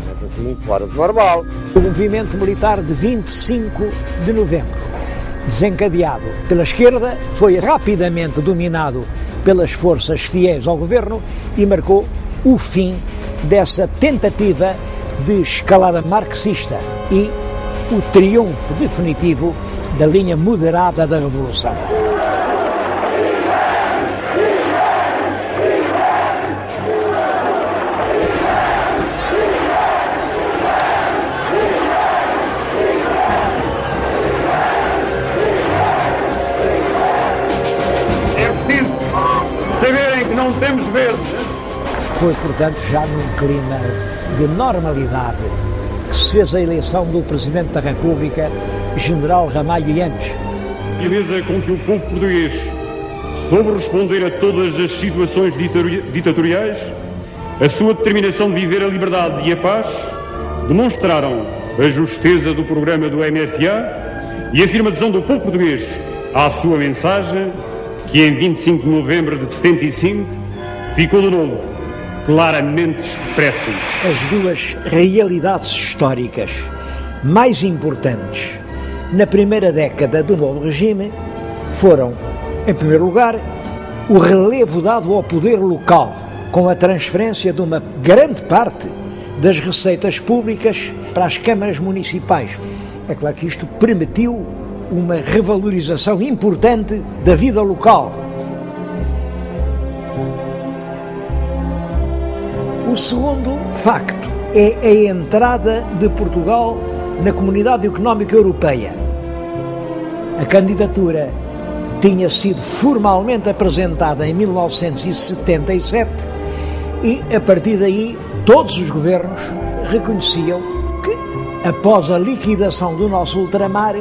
É assim, fora de normal.
O movimento militar de 25 de novembro, desencadeado pela esquerda, foi rapidamente dominado pelas forças fiéis ao governo e marcou o fim dessa tentativa de escalada marxista e o triunfo definitivo da linha moderada da Revolução.
Não temos verde.
Foi, portanto, já num clima de normalidade que se fez a eleição do Presidente da República, General Ramalho Yanes.
A beleza com que o povo português soube responder a todas as situações ditatoriais, a sua determinação de viver a liberdade e a paz, demonstraram a justeza do programa do MFA e a afirmação do povo português à sua mensagem, que em 25 de novembro de 75 ficou de novo claramente expressa.
As duas realidades históricas mais importantes na primeira década do novo regime foram, em primeiro lugar, o relevo dado ao poder local, com a transferência de uma grande parte das receitas públicas para as câmaras municipais. É claro que isto permitiu uma revalorização importante da vida local. O segundo facto é a entrada de Portugal na Comunidade Económica Europeia. A candidatura tinha sido formalmente apresentada em 1977 e, a partir daí, todos os governos reconheciam que, após a liquidação do nosso ultramar,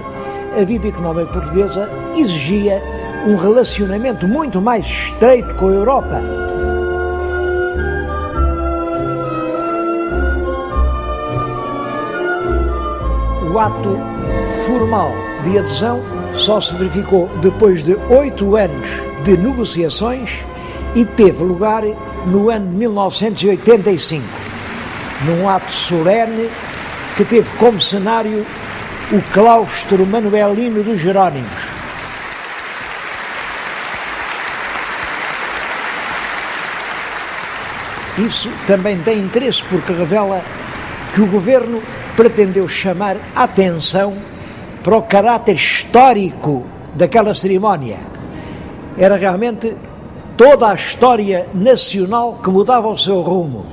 a vida económica portuguesa exigia um relacionamento muito mais estreito com a Europa. O ato formal de adesão só se verificou depois de 8 anos de negociações e teve lugar no ano de 1985, num ato solene que teve como cenário o claustro manuelino dos Jerónimos. Isso também tem interesse porque revela que o governo pretendeu chamar a atenção para o caráter histórico daquela cerimónia. Era realmente toda a história nacional que mudava o seu rumo.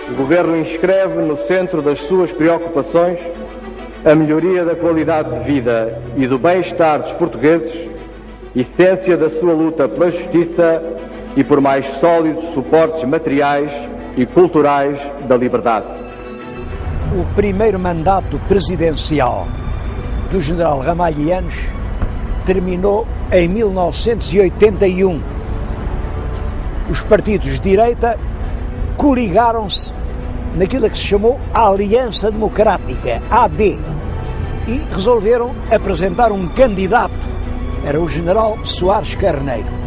O Governo inscreve no centro das suas preocupações a melhoria da qualidade de vida e do bem-estar dos portugueses, essência da sua luta pela justiça e por mais sólidos suportes materiais e culturais da liberdade.
O primeiro mandato presidencial do general Ramalhianes terminou em 1981. Os partidos de direita coligaram-se naquilo que se chamou a Aliança Democrática, AD, e resolveram apresentar um candidato, era o general Soares Carneiro.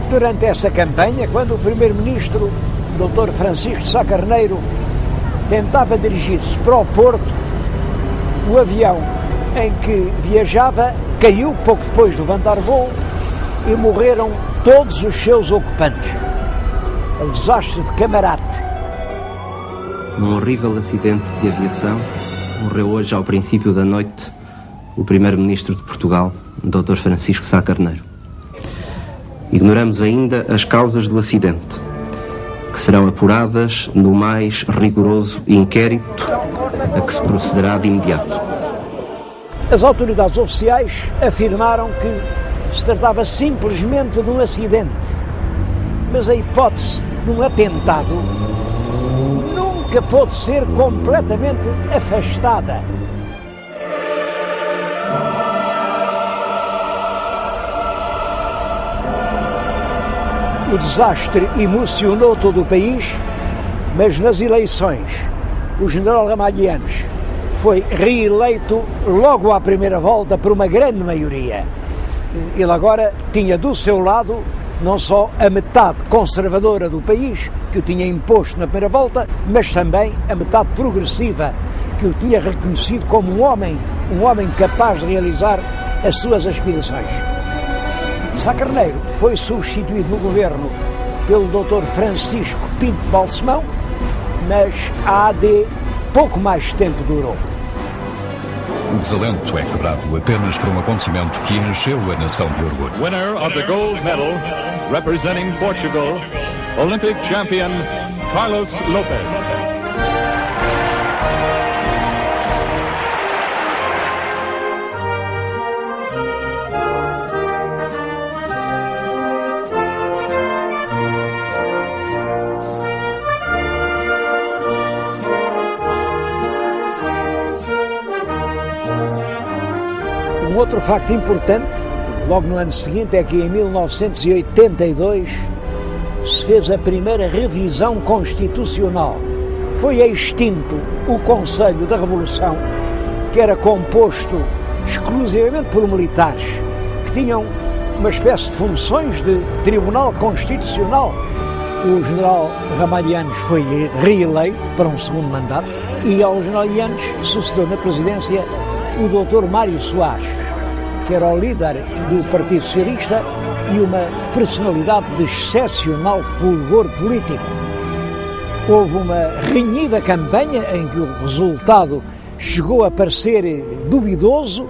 Durante essa campanha, quando o primeiro-ministro, Dr. Francisco Sá Carneiro, tentava dirigir-se para o Porto, o avião em que viajava caiu pouco depois de levantar voo e morreram todos os seus ocupantes. O desastre de Camarate.
Num horrível acidente de aviação, morreu hoje, ao princípio da noite, o primeiro-ministro de Portugal, Dr. Francisco Sá Carneiro. Ignoramos ainda as causas do acidente, que serão apuradas no mais rigoroso inquérito a que se procederá de imediato.
As autoridades oficiais afirmaram que se tratava simplesmente de um acidente, mas a hipótese de um atentado nunca pôde ser completamente afastada. O desastre emocionou todo o país, mas nas eleições o general Ramalhianes foi reeleito logo à primeira volta por uma grande maioria. Ele agora tinha do seu lado não só a metade conservadora do país, que o tinha imposto na primeira volta, mas também a metade progressiva, que o tinha reconhecido como um homem capaz de realizar as suas aspirações. Sá Carneiro foi substituído no governo pelo Dr. Francisco Pinto Balsemão, mas a AD pouco mais tempo durou.
O desalento é quebrado apenas por um acontecimento que encheu a nação de orgulho.
Winner of the gold medal, representing Portugal, Olympic champion Carlos Lopes.
Um outro facto importante, logo no ano seguinte, é que em 1982 se fez a primeira revisão constitucional. Foi extinto o Conselho da Revolução, que era composto exclusivamente por militares, que tinham uma espécie de funções de Tribunal Constitucional. O general Ramalhianes foi reeleito para um segundo mandato e ao general Ramalhianes sucedeu na presidência o Dr. Mário Soares, que era o líder do Partido Socialista e uma personalidade de excepcional fulgor político. Houve uma renhida campanha em que o resultado chegou a parecer duvidoso,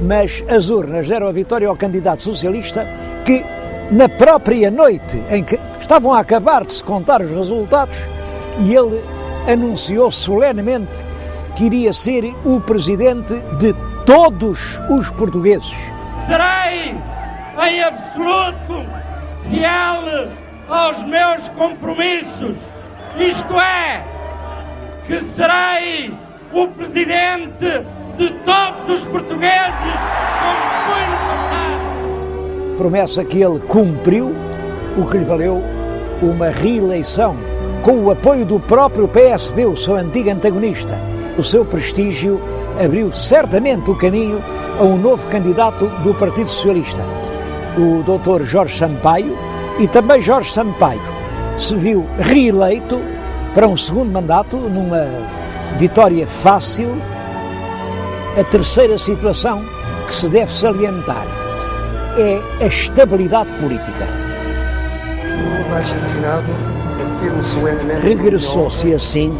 mas as urnas deram a vitória ao candidato socialista, que na própria noite em que estavam a acabar de se contar os resultados, e ele anunciou solenemente que iria ser o presidente de todos os portugueses.
Serei em absoluto fiel aos meus compromissos, isto é, que serei o presidente de todos os portugueses, como foi no passado.
Promessa que ele cumpriu, o que lhe valeu uma reeleição, com o apoio do próprio PSD, o seu antigo antagonista. O seu prestígio abriu certamente o caminho a um novo candidato do Partido Socialista, o Dr. Jorge Sampaio, e também Jorge Sampaio se viu reeleito para um segundo mandato numa vitória fácil. A terceira situação que se deve salientar é a estabilidade política. Regressou-se assim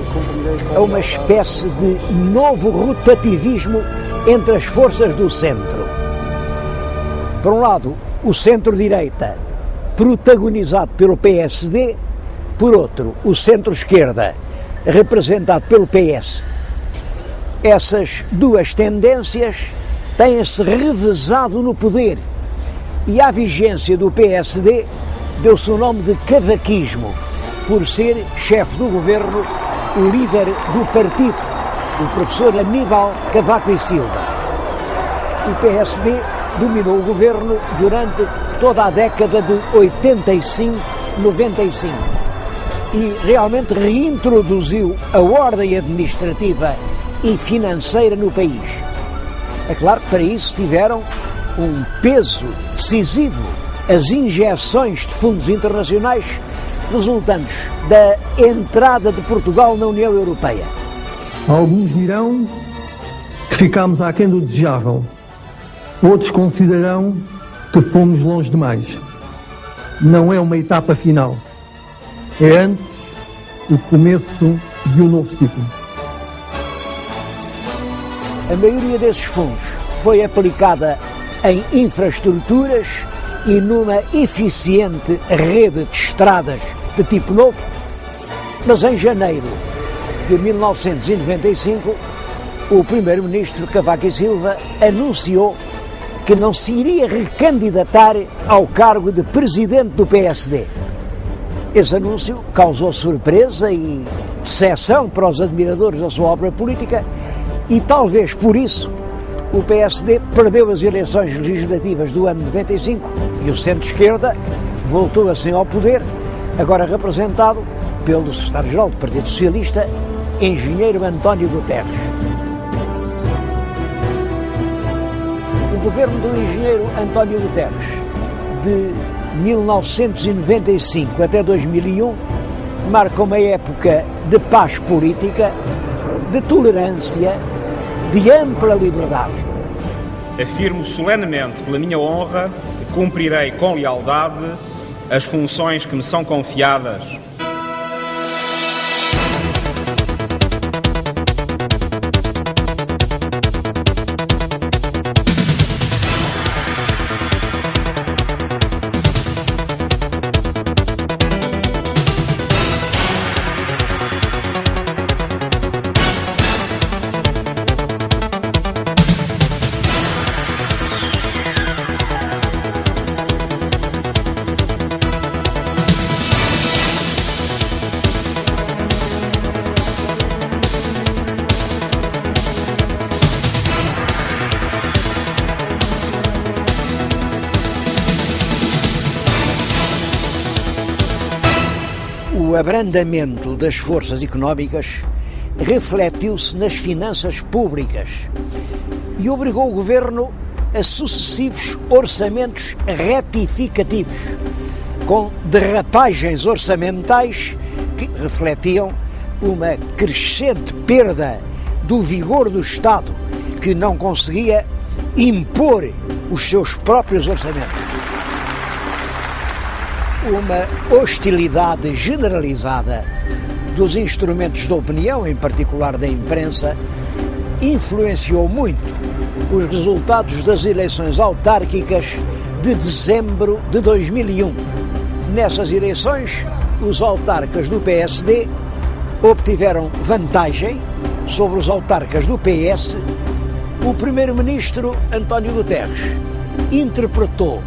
a uma espécie de novo rotativismo entre as forças do centro. Por um lado, o centro-direita, protagonizado pelo PSD, por outro, o centro-esquerda, representado pelo PS. Essas duas tendências têm-se revezado no poder e à vigência do PSD deu-se o nome de cavaquismo, por ser chefe do governo o líder do partido, o professor Aníbal Cavaco e Silva. O PSD dominou o governo durante toda a década de 85-95 e realmente reintroduziu a ordem administrativa e financeira no país. É claro que para isso tiveram um peso decisivo as injeções de fundos internacionais resultantes da entrada de Portugal na União Europeia.
Alguns dirão que ficámos aquém do desejável. Outros considerarão que fomos longe demais. Não é uma etapa final. É antes o começo de um novo ciclo.
A maioria desses fundos foi aplicada em infraestruturas e numa eficiente rede de estradas de tipo novo, mas em janeiro de 1995, o primeiro-ministro Cavaco e Silva anunciou que não se iria recandidatar ao cargo de presidente do PSD. Esse anúncio causou surpresa e decepção para os admiradores da sua obra política e talvez por isso o PSD perdeu as eleições legislativas do ano de 95 e o centro-esquerda voltou assim ao poder, agora representado pelo secretário-geral do Partido Socialista, engenheiro António Guterres. O governo do engenheiro António Guterres, de 1995 até 2001, marca uma época de paz política, de tolerância, de ampla liberdade.
Afirmo solenemente pela minha honra que cumprirei com lealdade as funções que me são confiadas.
O abrandamento das forças económicas refletiu-se nas finanças públicas e obrigou o governo a sucessivos orçamentos retificativos, com derrapagens orçamentais que refletiam uma crescente perda do vigor do Estado, que não conseguia impor os seus próprios orçamentos. Uma hostilidade generalizada dos instrumentos de opinião, em particular da imprensa, influenciou muito os resultados das eleições autárquicas de dezembro de 2001. Nessas eleições, os autarcas do PSD obtiveram vantagem sobre os autarcas do PS, o primeiro-ministro António Guterres interpretou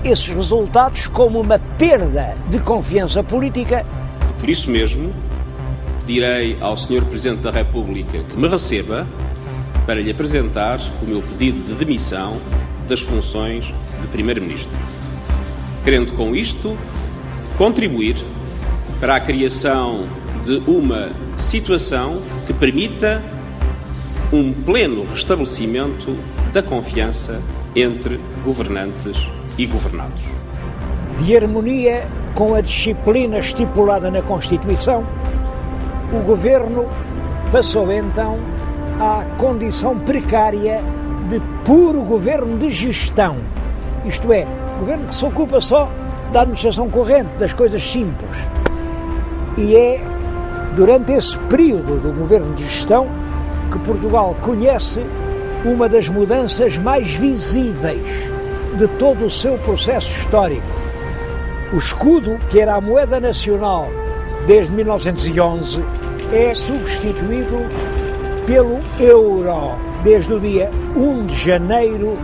esses resultados como uma perda de confiança política.
Por isso mesmo, pedirei ao Sr. Presidente da República que me receba para lhe apresentar o meu pedido de demissão das funções de Primeiro-Ministro, querendo com isto contribuir para a criação de uma situação que permita um pleno restabelecimento da confiança entre governantes e governados.
De harmonia com a disciplina estipulada na Constituição, o Governo passou então à condição precária de puro governo de gestão, isto é, governo que se ocupa só da administração corrente, das coisas simples. E é durante esse período do governo de gestão que Portugal conhece uma das mudanças mais visíveis de todo o seu processo histórico. O escudo, que era a moeda nacional desde 1911, é substituído pelo euro desde o dia 1 de janeiro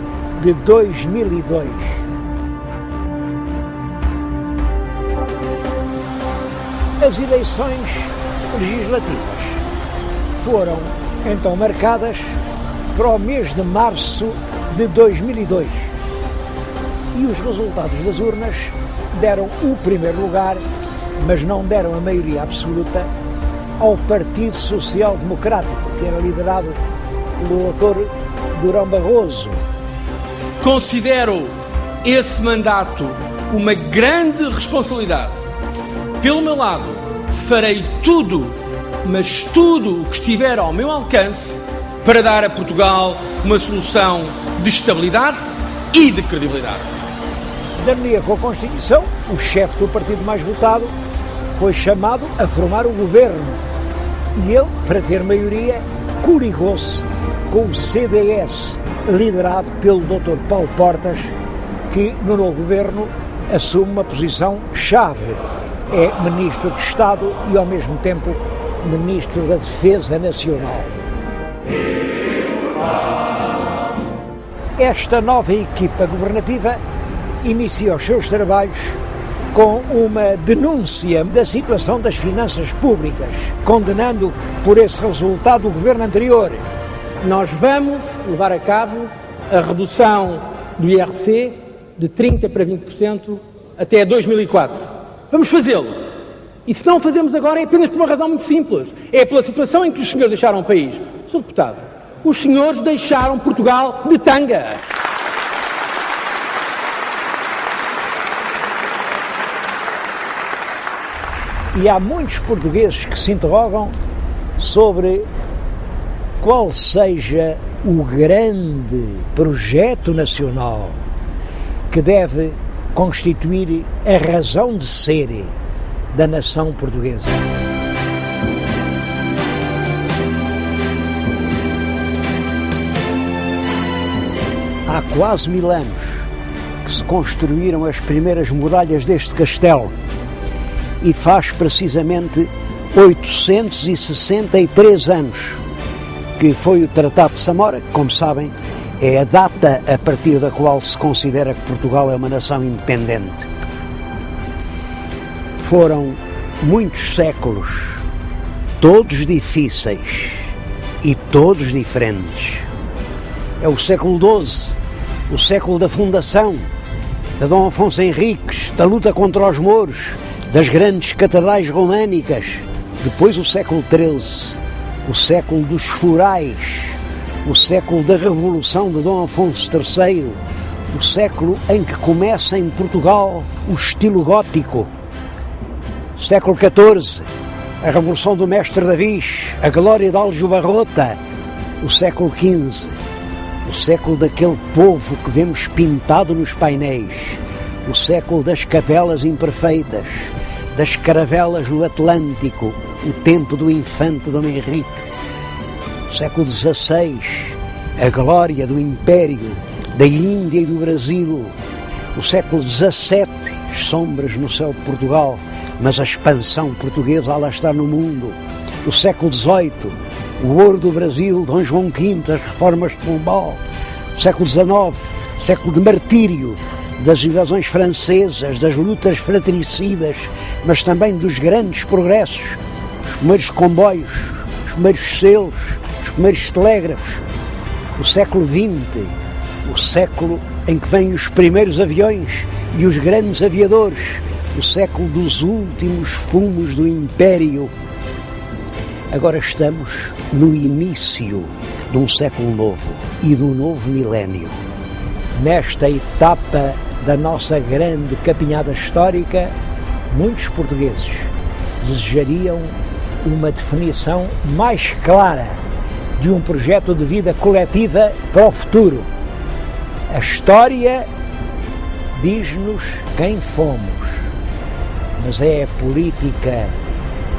de 2002. As eleições legislativas foram então marcadas para o mês de março de 2002 e os resultados das urnas deram o primeiro lugar, mas não deram a maioria absoluta, ao Partido Social Democrático, que era liderado pelo Dr. Durão Barroso.
Considero esse mandato uma grande responsabilidade. Pelo meu lado, farei tudo, mas tudo o que estiver ao meu alcance para dar a Portugal uma solução de estabilidade e de credibilidade.
De harmonia com a Constituição, o chefe do partido mais votado foi chamado a formar o governo e ele, para ter maioria, coligou-se com o CDS, liderado pelo Dr. Paulo Portas, que no novo governo assume uma posição chave. É Ministro de Estado e, ao mesmo tempo, Ministro da Defesa Nacional. Esta nova equipa governativa inicia os seus trabalhos com uma denúncia da situação das finanças públicas, condenando por esse resultado o governo anterior.
Nós vamos levar a cabo a redução do IRC de 30% para 20% até 2004. Vamos fazê-lo. E se não o fazemos agora é apenas por uma razão muito simples. É pela situação em que os senhores deixaram o país. Sr. Deputado, os senhores deixaram Portugal de tanga.
E há muitos portugueses que se interrogam sobre qual seja o grande projeto nacional que deve constituir a razão de ser da nação portuguesa. Há quase 1000 anos que se construíram as primeiras muralhas deste castelo e faz precisamente 863 anos que foi o Tratado de Samora, que, como sabem, é a data a partir da qual se considera que Portugal é uma nação independente. Foram muitos séculos, todos difíceis e todos diferentes. É o século XII, o século da fundação, de Dom Afonso Henriques, da luta contra os mouros, das grandes catedrais românicas. Depois o século XIII, o século dos forais, o século da Revolução de Dom Afonso III, o século em que começa em Portugal o estilo gótico. O século XIV, a Revolução do Mestre Davis, a glória de Aljubarrota. O século XV, o século daquele povo que vemos pintado nos painéis. O século das capelas imperfeitas, das caravelas no Atlântico, o tempo do infante Dom Henrique. O século XVI, a glória do Império, da Índia e do Brasil. O século XVII, as sombras no céu de Portugal, mas a expansão portuguesa a alastrar no mundo. O século XVIII, o ouro do Brasil, Dom João V, as reformas de Pombal. O século XIX, século de martírio, das invasões francesas, das lutas fratricidas, mas também dos grandes progressos, os primeiros comboios, os primeiros selos, os primeiros telégrafos. O século XX, o século em que vêm os primeiros aviões e os grandes aviadores, o século dos últimos fumos do Império. Agora estamos no início de um século novo e do novo milénio. Nesta etapa da nossa grande capinhada histórica, muitos portugueses desejariam uma definição mais clara de um projeto de vida coletiva para o futuro. A história diz-nos quem fomos, mas é a política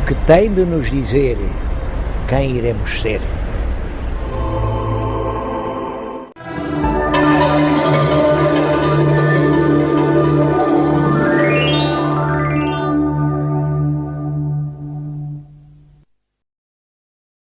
que tem de nos dizer quem iremos ser.